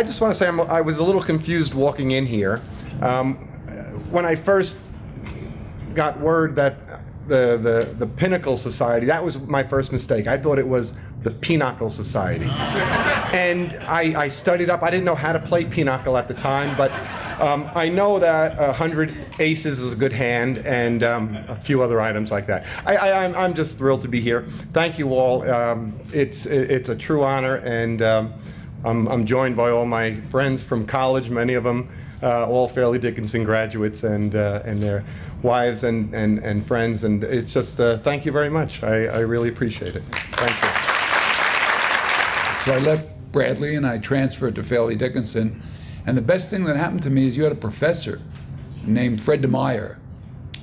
I just want to say I was a little confused walking in here. When I first got word that the Pinnacle Society, that was my first mistake. I thought it was the PINNACLE Society. And I studied up. I didn't know how to play Pinnacle at the time, but I know that 100 aces is a good hand, and a few other items like that. I'm just thrilled to be here. Thank you all. It's a true honor, and I'm joined by all my friends from college, many of them all Fairleigh Dickinson graduates, and their wives and friends, and it's just thank you very much. I really appreciate it. Thank you. So I left Bradley and I transferred to Fairleigh Dickinson, and the best thing that happened to me is you had a professor named Fred DeMeyer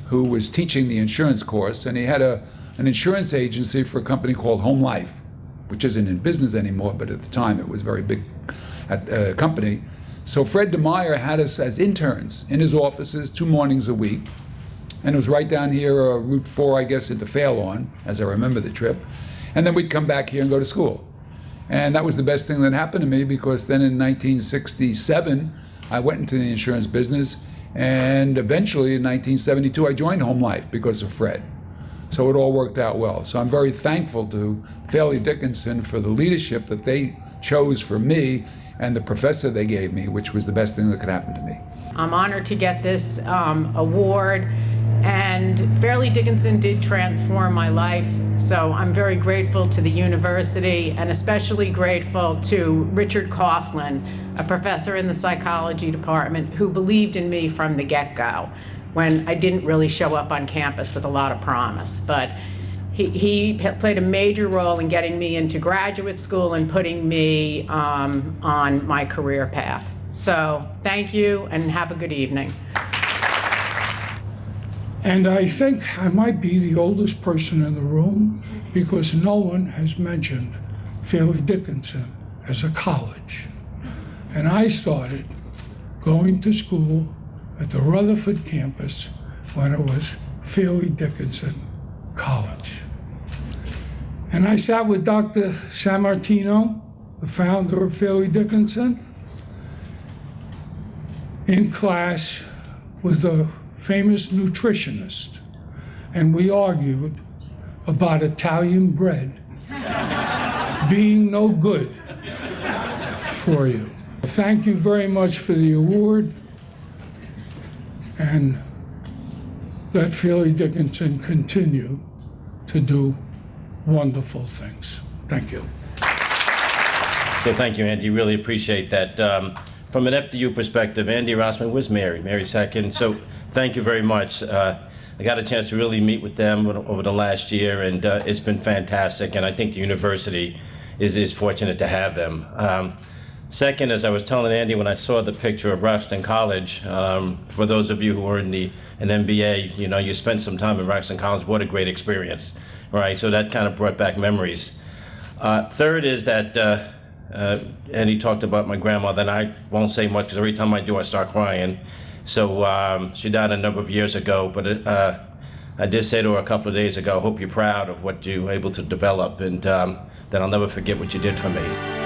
who was teaching the insurance course, and he had an insurance agency for a company called Home Life, which isn't in business anymore, but at the time it was a very big company. So Fred DeMeyer had us as interns in his offices 2 mornings a week, and it was right down here, Route 4, I guess, into Fairlawn, as I remember the trip. And then we'd come back here and go to school. And that was the best thing that happened to me, because then in 1967, I went into the insurance business, and eventually in 1972, I joined Home Life because of Fred. So it all worked out well. So I'm very thankful to Fairleigh Dickinson for the leadership that they chose for me and the professor they gave me, which was the best thing that could happen to me. I'm honored to get this award, and Fairleigh Dickinson did transform my life, so I'm very grateful to the university, and especially grateful to Richard Coughlin, a professor in the psychology department, who believed in me from the get-go when I didn't really show up on campus with a lot of promise. But he played a major role in getting me into graduate school and putting me on my career path. So thank you, and have a good evening. And I think I might be the oldest person in the room, because no one has mentioned Fairleigh Dickinson as a college. And I started going to school at the Rutherford campus when it was Fairleigh Dickinson College. And I sat with Dr. Sammartino, the founder of Fairleigh Dickinson, in class with a famous nutritionist, and we argued about Italian bread being no good for you. Thank you very much for the award, and let Fairleigh Dickinson continue to do wonderful things. Thank you. So thank you, Andy. Really appreciate that. From an FDU perspective, Andy Rossman was married, Mary second. So thank you very much. I got a chance to really meet with them over the last year, and it's been fantastic. And I think the university is fortunate to have them. Second, as I was telling Andy when I saw the picture of Roxton College, for those of you who are in an MBA, you know, you spent some time at Roxton College. What a great experience, right? So that kind of brought back memories. Third is that. And he talked about my grandmother, and I won't say much because every time I do, I start crying. So she died a number of years ago, but I did say to her a couple of days ago, I hope you're proud of what you were able to develop, and that I'll never forget what you did for me.